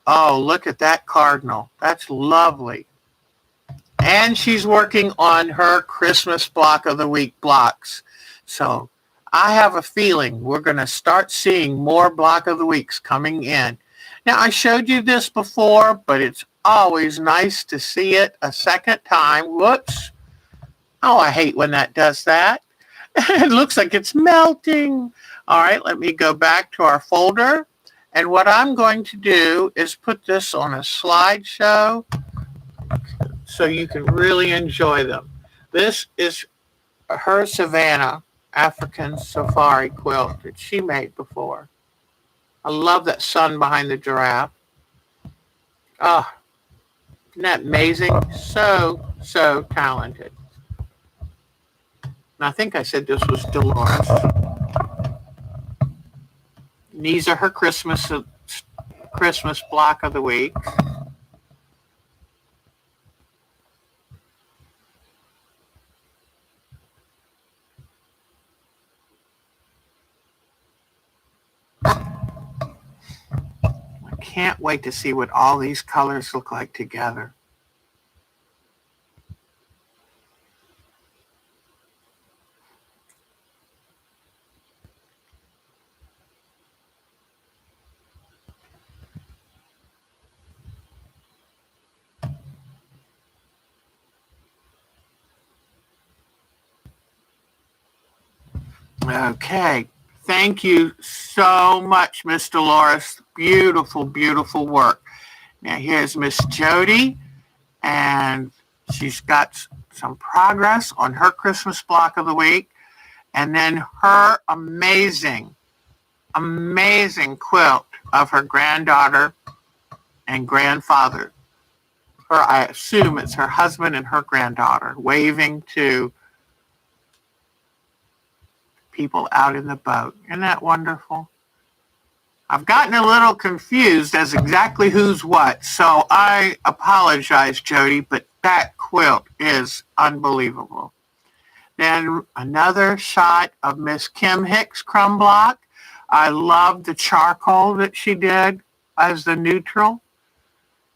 A: Oh, look at that cardinal. That's lovely. And she's working on her Christmas block of the week blocks. So I have a feeling we're going to start seeing more block of the weeks coming in. Now, I showed you this before, but it's always nice to see it a second time. Whoops. Oh, I hate when that does that. It looks like it's melting. All right, let me go back to our folder. And what I'm going to do is put this on a slideshow so you can really enjoy them. This is her Savannah African safari quilt that she made before. I love that sun behind the giraffe. Oh, isn't that amazing? So talented. And I think I said this was Dolores. And these are her Christmas block of the week. I can't wait to see what all these colors look like together. Okay. Thank you so much, Miss Dolores. Beautiful, beautiful work. Now here's Miss Jody, and she's got some progress on her Christmas block of the week, and then her amazing quilt of her granddaughter and grandfather. I assume it's her husband and her granddaughter waving to people out in the boat. Isn't that wonderful? I've gotten a little confused as exactly who's what, so I apologize, Jody, but that quilt is unbelievable. Then another shot of Miss Kim Hicks' crumb block. I love the charcoal that she did as the neutral.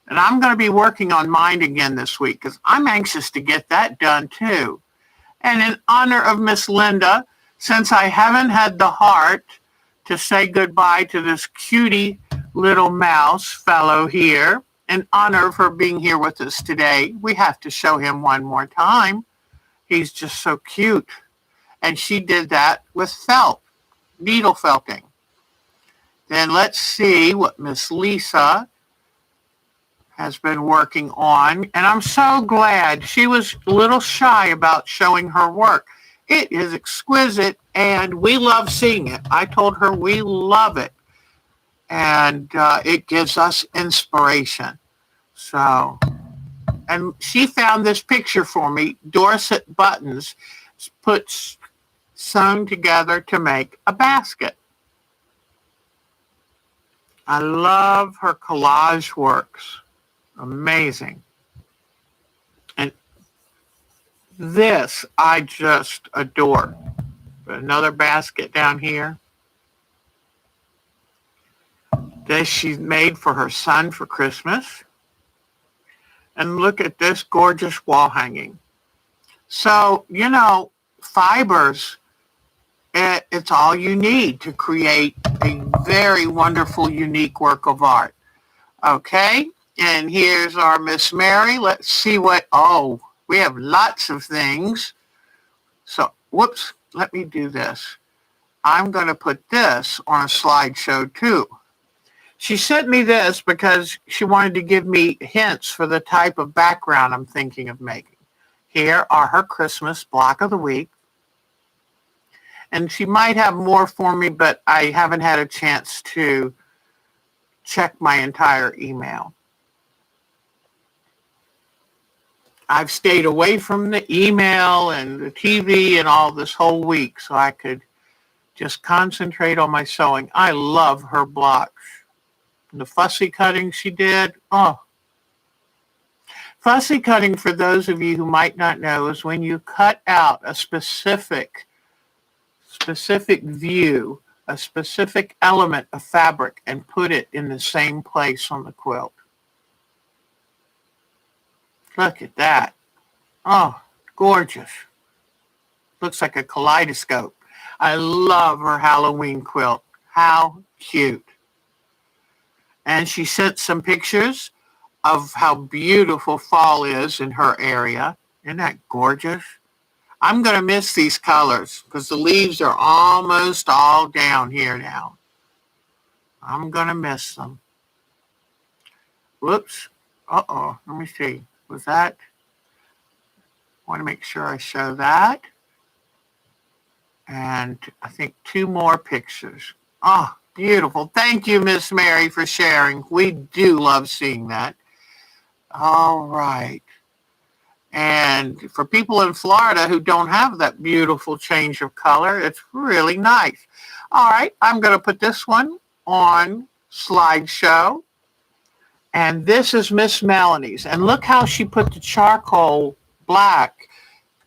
A: And I'm going to be working on mine again this week because I'm anxious to get that done too. And in honor of Miss Linda, since I haven't had the heart to say goodbye to this cutie little mouse fellow here, in honor of her being here with us today, we have to show him one more time. He's just so cute. And she did that with felt, needle felting. Then let's see what Miss Lisa has been working on. And I'm so glad. She was a little shy about showing her work. It is exquisite, and we love seeing it. I told her we love it, and it gives us inspiration. So, and she found this picture for me, Dorset buttons put sewn together to make a basket. I love her collage works. Amazing. And this I just adore. Another basket down here. This she made for her son for Christmas. And look at this gorgeous wall hanging. So, fibers, it's all you need to create a very wonderful, unique work of art. Okay, and here's our Miss Mary. Let's see we have lots of things. So, whoops, let me do this. I'm going to put this on a slideshow too. She sent me this because she wanted to give me hints for the type of background I'm thinking of making. Here are her Christmas block of the week. And she might have more for me, but I haven't had a chance to check my entire email. I've stayed away from the email and the TV and all this whole week so I could just concentrate on my sewing. I love her blocks. The fussy cutting she did. Oh, fussy cutting, for those of you who might not know, is when you cut out a specific view, a specific element of fabric and put it in the same place on the quilt. Look at that. Oh, gorgeous. Looks like a kaleidoscope. I love her Halloween quilt. How cute. And she sent some pictures of how beautiful fall is in her area. Isn't that gorgeous? I'm going to miss these colors because the leaves are almost all down here now. I'm going to miss them. Whoops. Uh-oh. Let me see. Was that? I want to make sure I show that. And I think 2 more pictures. Oh, beautiful. Thank you, Miss Mary, for sharing. We do love seeing that. All right. And for people in Florida who don't have that beautiful change of color, it's really nice. All right, I'm going to put this one on slideshow. And this is Miss Melanie's. And look how she put the charcoal black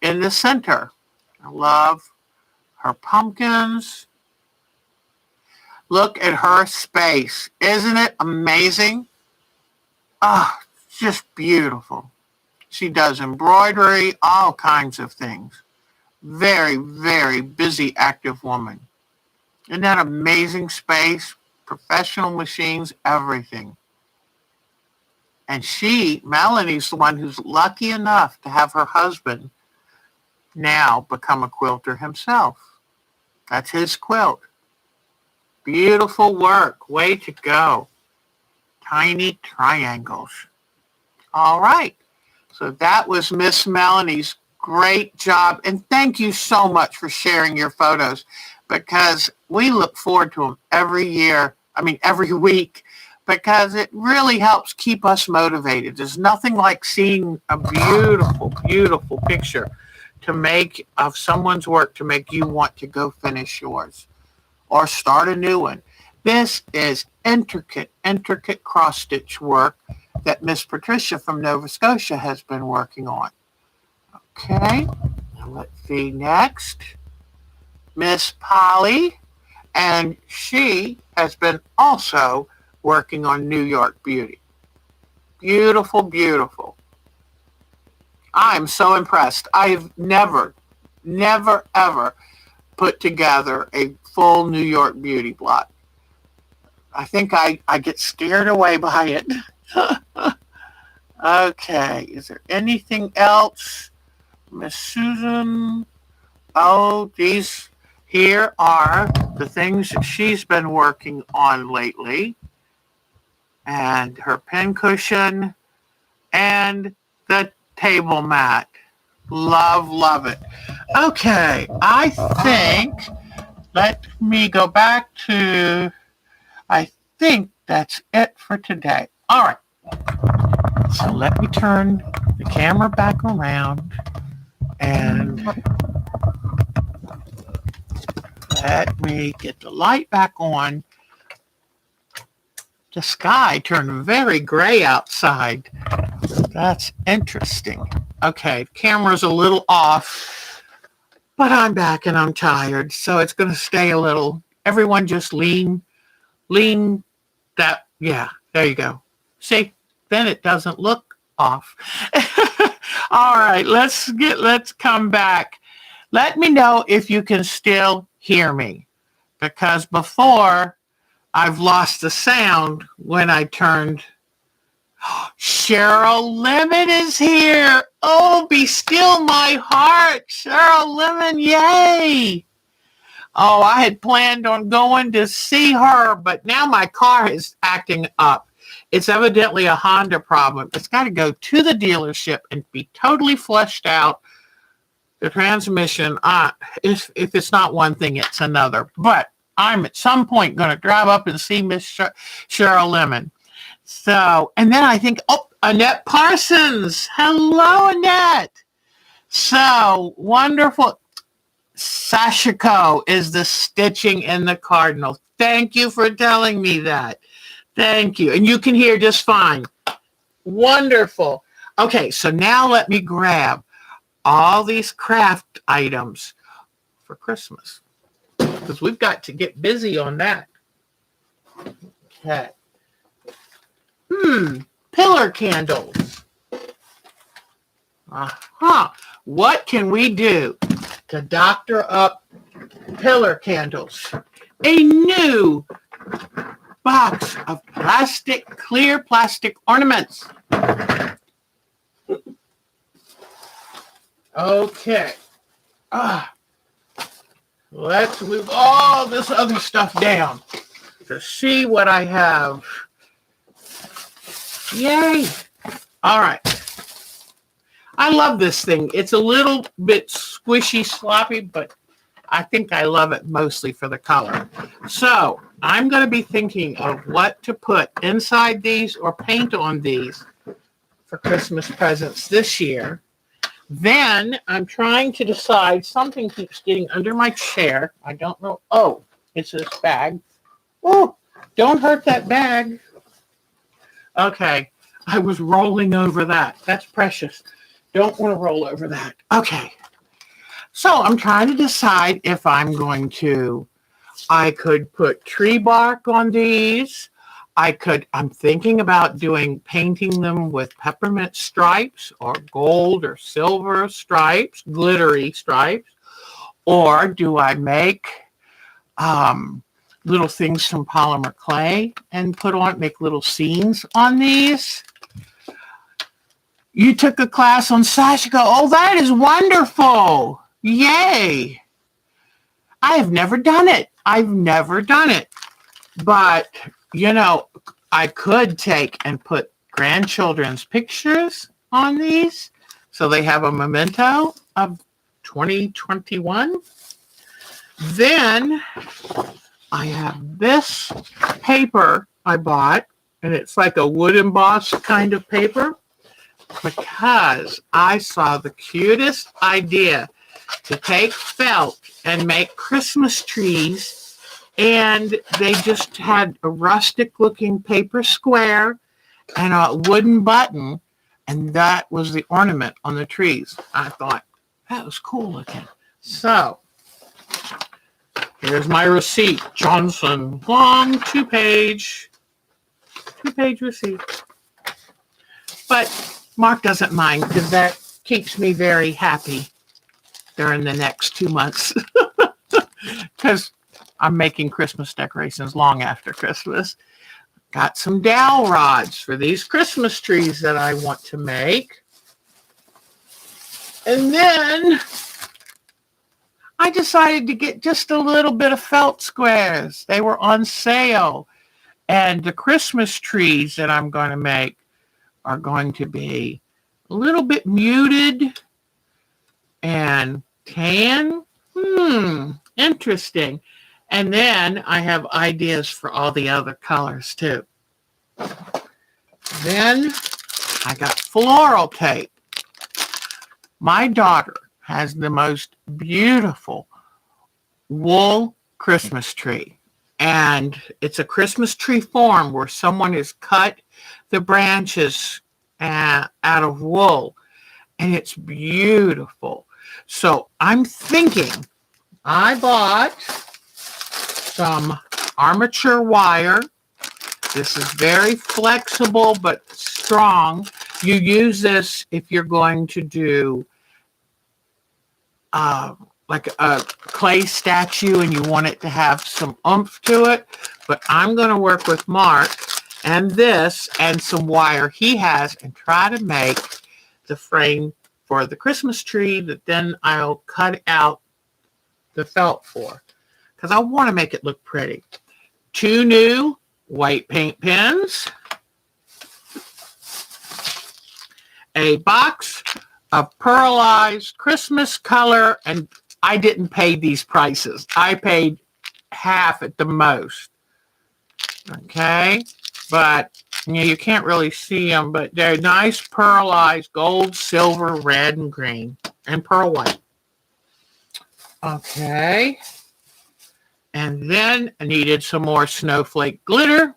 A: in the center. I love her pumpkins. Look at her space. Isn't it amazing? Oh, just beautiful. She does embroidery, all kinds of things. Very, very busy, active woman. Isn't that amazing space? Professional machines, everything. And Melanie's the one who's lucky enough to have her husband now become a quilter himself. That's his quilt. Beautiful work. Way to go. Tiny triangles. All right. So that was Miss Melanie's. Great job. And thank you so much for sharing your photos, because we look forward to them every week, because it really helps keep us motivated. There's nothing like seeing a beautiful, beautiful picture to make of someone's work to make you want to go finish yours or start a new one. This is intricate cross-stitch work that Miss Patricia from Nova Scotia has been working on. Okay, now let's see next. Miss Polly, and she has been also working on New York Beauty. Beautiful, beautiful. I'm so impressed. I've never, ever put together a full New York Beauty block. I think I get scared away by it. Okay, is there anything else? Miss Susan. Oh, these here are the things that she's been working on lately. And her pincushion and the table mat. Love it. Okay, I think, let me go back to, I think that's it for today. All right. So let me turn the camera back around and let me get the light back on. The sky turned very gray outside. That's interesting. Okay, camera's a little off, but I'm back and I'm tired, so it's going to stay a little. Everyone just lean that, yeah, there you go. See, then it doesn't look off. All right, let's come back. Let me know if you can still hear me, because before I've lost the sound when I turned. Cheryl Lemon is here. Oh, be still my heart. Cheryl Lemon, yay. Oh, I had planned on going to see her, but now my car is acting up. It's evidently a Honda problem. It's got to go to the dealership and be totally fleshed out. The transmission, if it's not one thing, it's another. But I'm at some point going to drive up and see Miss Cheryl Lemon. So, and then I think, Annette Parsons. Hello, Annette. So wonderful. Sashiko is the stitching in the cardinal. Thank you for telling me that. Thank you. And you can hear just fine. Wonderful. Okay, so now let me grab all these craft items for Christmas because we've got to get busy on that. Okay. Pillar candles. What can we do to doctor up pillar candles? A new box of clear plastic ornaments. Okay. Let's move all this other stuff down to see what I have. Yay. All right. I love this thing. It's a little bit squishy, sloppy, but I think I love it mostly for the color. So I'm going to be thinking of what to put inside these or paint on these for Christmas presents this year. Then I'm trying to decide, something keeps getting under my chair. I don't know. Oh, it's this bag. Oh, don't hurt that bag. Okay, I was rolling over that. That's precious. Don't want to roll over that. Okay, so I'm trying to decide if I could put tree bark on these. I'm thinking about painting them with peppermint stripes or gold or silver stripes, glittery stripes. Or do I make little things from polymer clay and make little scenes on these? You took a class on Sashiko. Oh, that is wonderful. Yay. I have never done it. But, I could take and put grandchildren's pictures on these so they have a memento of 2021. Then I have this paper I bought, and it's like a wood embossed kind of paper, because I saw the cutest idea to take felt and make Christmas trees. And they just had a rustic looking paper square and a wooden button. And that was the ornament on the trees. I thought, that was cool looking. So here's my receipt. Johnson, long two-page receipt. But Mark doesn't mind because that keeps me very happy during the next 2 months. Because I'm making Christmas decorations long after Christmas. Got some dowel rods for these Christmas trees that I want to make. And then I decided to get just a little bit of felt squares. They were on sale. And the Christmas trees that I'm going to make are going to be a little bit muted and tan. Interesting. And then I have ideas for all the other colors too. Then I got floral tape. My daughter has the most beautiful wool Christmas tree. And it's a Christmas tree form where someone has cut the branches out of wool. And it's beautiful. So I'm thinking, I bought some armature wire. This is very flexible but strong. You use this if you're going to do like a clay statue and you want it to have some oomph to it. But I'm going to work with Mark and this and some wire he has and try to make the frame for the Christmas tree that then I'll cut out the felt for, because I want to make it look pretty. 2 new white paint pens, a box of pearlized Christmas color, and I didn't pay these prices. I paid half at the most. Okay, but Yeah, you can't really see them, but they're nice pearlized gold, silver, red, and green, and pearl white. Okay. And then I needed some more snowflake glitter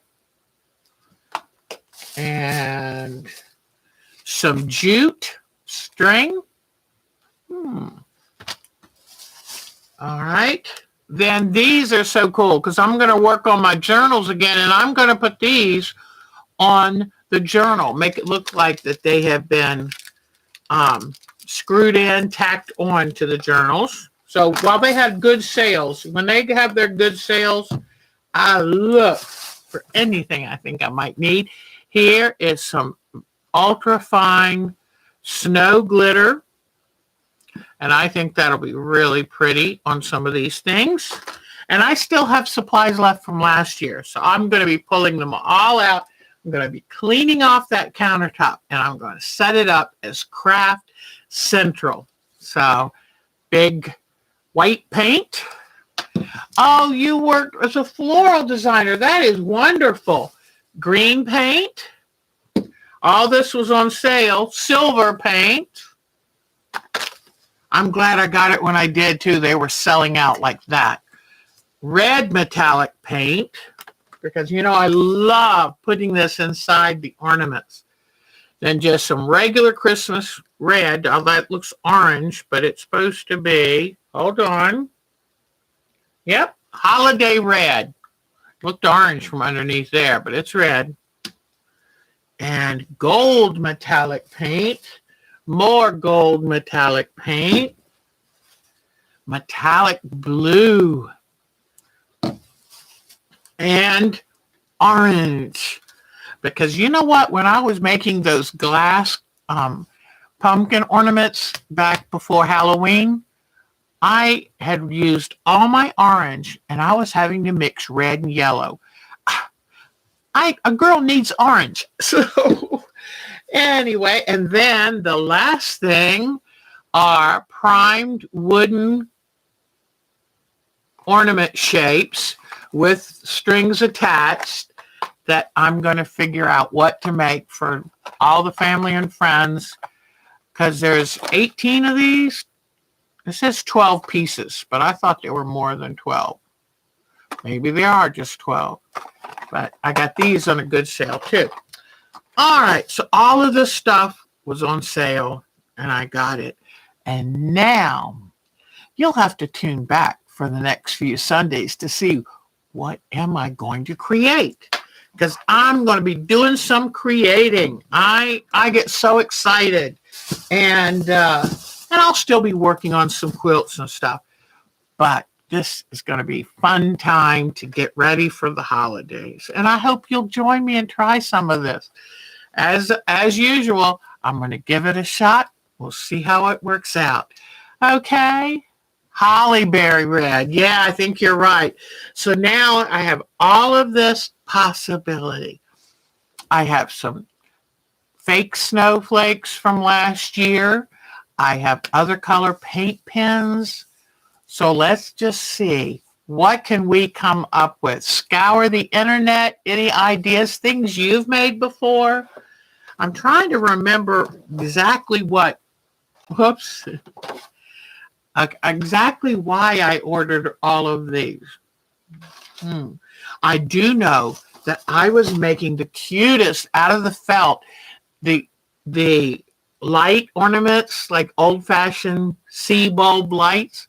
A: and some jute string. All right. Then these are so cool because I'm going to work on my journals again, and I'm going to put these on the journal, make it look like that they have been screwed in, tacked on to the journals. So while they have good sales, when they have their good sales, I look for anything I think I might need. Here is some ultra fine snow glitter, and I think that'll be really pretty on some of these things. And I still have supplies left from last year, so I'm going to be pulling them all out. I'm going to be cleaning off that countertop, and I'm going to set it up as Craft Central. So, big white paint. Oh, you worked as a floral designer. That is wonderful. Green paint. All this was on sale. Silver paint. I'm glad I got it when I did, too. They were selling out like that. Red metallic paint. Because, you know, I love putting this inside the ornaments. Then just some regular Christmas red. Oh, that looks orange, but it's supposed to be, hold on. Yep, holiday red. Looked orange from underneath there, but it's red. And gold metallic paint. More gold metallic paint. Metallic blue. And orange. Because you know what? When I was making those glass pumpkin ornaments back before Halloween, I had used all my orange, and I was having to mix red and yellow. A girl needs orange. So anyway, and then the last thing are primed wooden ornament shapes with strings attached that I'm going to figure out what to make for all the family and friends, because there's 18 of these. It says 12 pieces, but I thought there were more than 12. Maybe they are just 12, but I got these on a good sale too. All right, so all of this stuff was on sale, and I got it. And now you'll have to tune back for the next few Sundays to see what am I going to create, because I'm going to be doing some creating. I get so excited, and I'll still be working on some quilts and stuff, but this is going to be fun time to get ready for the holidays, and I hope you'll join me and try some of this. As usual, I'm going to give it a shot. We'll see how it works out. Okay. Hollyberry red. Yeah, I think you're right. So now I have all of this possibility. I have some fake snowflakes from last year. I have other color paint pens. So let's just see. What can we come up with? Scour the internet. Any ideas? Things you've made before? I'm trying to remember exactly what. Whoops. Exactly why I ordered all of these. I do know that I was making the cutest out of the felt, the light ornaments, like old-fashioned sea bulb lights.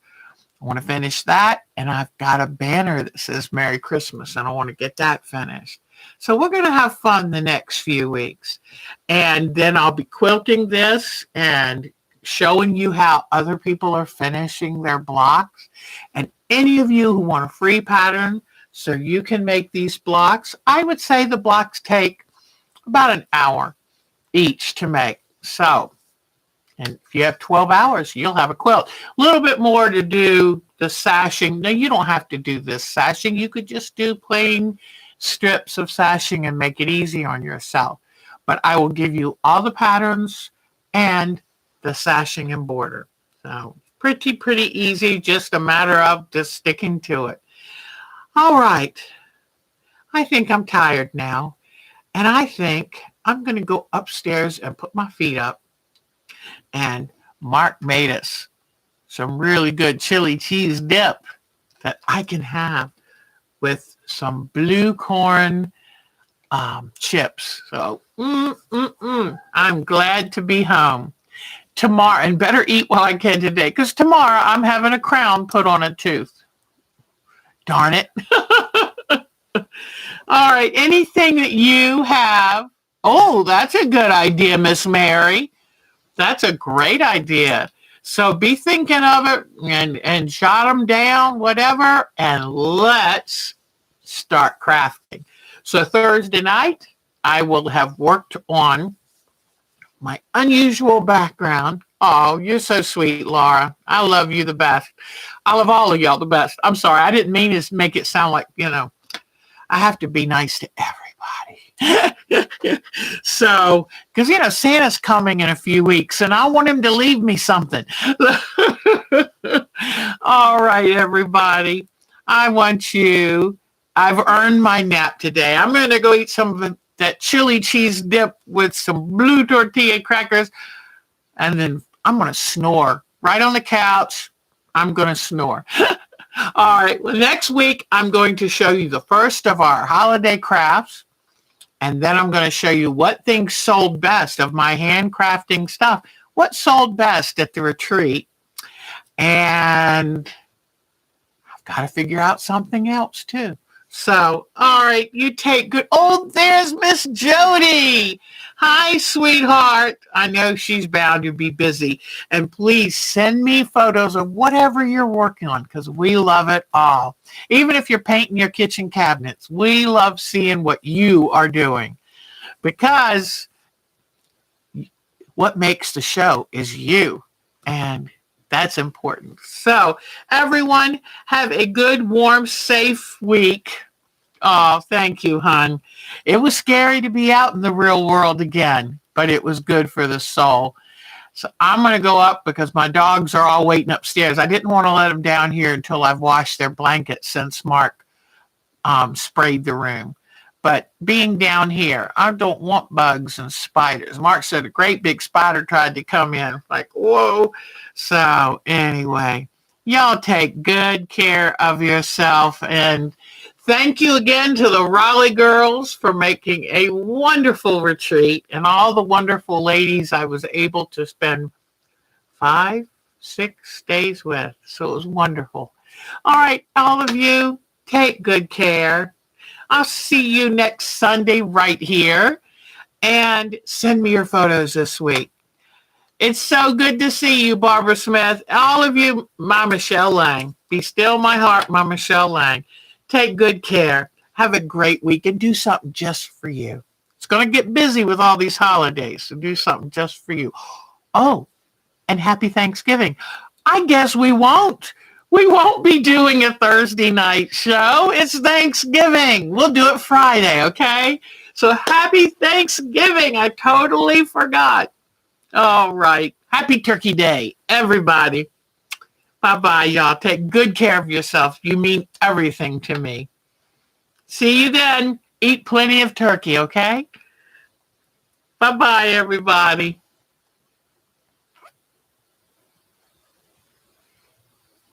A: I want to finish that, and I've got a banner that says Merry Christmas, and I want to get that finished. So we're going to have fun the next few weeks. And then I'll be quilting this and showing you how other people are finishing their blocks. And any of you who want a free pattern so you can make these blocks, I would say the blocks take about an hour each to make. So, and if you have 12 hours, you'll have a quilt. A little bit more to do the sashing. Now, you don't have to do this sashing. You could just do plain strips of sashing and make it easy on yourself. But I will give you all the patterns and the sashing and border. So pretty easy, just a matter of just sticking to it. All right. I think I'm tired now. And I think I'm going to go upstairs and put my feet up. And Mark made us some really good chili cheese dip that I can have with some blue corn chips. So, I'm glad to be home tomorrow and better eat while I can today because tomorrow I'm having a crown put on a tooth. Darn it. All right. Anything that you have? Oh, that's a good idea, Miss Mary. That's a great idea. So be thinking of it and jot them down, whatever, and let's start crafting. So Thursday night, I will have worked on my unusual background. Oh, you're so sweet, Laura. I love you the best. I love all of y'all the best. I'm sorry. I didn't mean to make it sound like, I have to be nice to everybody. So, because, Santa's coming in a few weeks and I want him to leave me something. All right, everybody. I've earned my nap today. I'm going to go eat some of that chili cheese dip with some blue tortilla crackers. And then I'm going to snore right on the couch. I'm going to snore. All right. Well, next week, I'm going to show you the first of our holiday crafts. And then I'm going to show you what things sold best of my handcrafting stuff. What sold best at the retreat. And I've got to figure out something else, too. So, all right, you take good. Oh, there's Miss Jody. Hi, sweetheart. I know she's bound to be busy. And please send me photos of whatever you're working on because we love it all. Even if you're painting your kitchen cabinets, we love seeing what you are doing because what makes the show is you. And that's important. So, everyone, have a good, warm, safe week. Oh, thank you, hon. It was scary to be out in the real world again, but it was good for the soul. So I'm going to go up because my dogs are all waiting upstairs. I didn't want to let them down here until I've washed their blankets since Mark sprayed the room. But being down here, I don't want bugs and spiders. Mark said a great big spider tried to come in. Like, whoa. So anyway, y'all take good care of yourself. And thank you again to the Raleigh girls for making a wonderful retreat and all the wonderful ladies I was able to spend 5, 6 days with. So it was wonderful. All right, all of you, take good care. I'll see you next Sunday right here. And send me your photos this week. It's so good to see you, Barbara Smith. All of you, my Michelle Lang. Be still my heart, my Michelle Lang. Take good care. Have a great week and do something just for you. It's going to get busy with all these holidays, so do something just for you. Oh, and happy Thanksgiving. I guess we won't. We won't be doing a Thursday night show. It's Thanksgiving. We'll do it Friday, okay? So happy Thanksgiving. I totally forgot. All right. Happy Turkey Day, everybody. Bye-bye, y'all. Take good care of yourself. You mean everything to me. See you then. Eat plenty of turkey, okay? Bye-bye, everybody.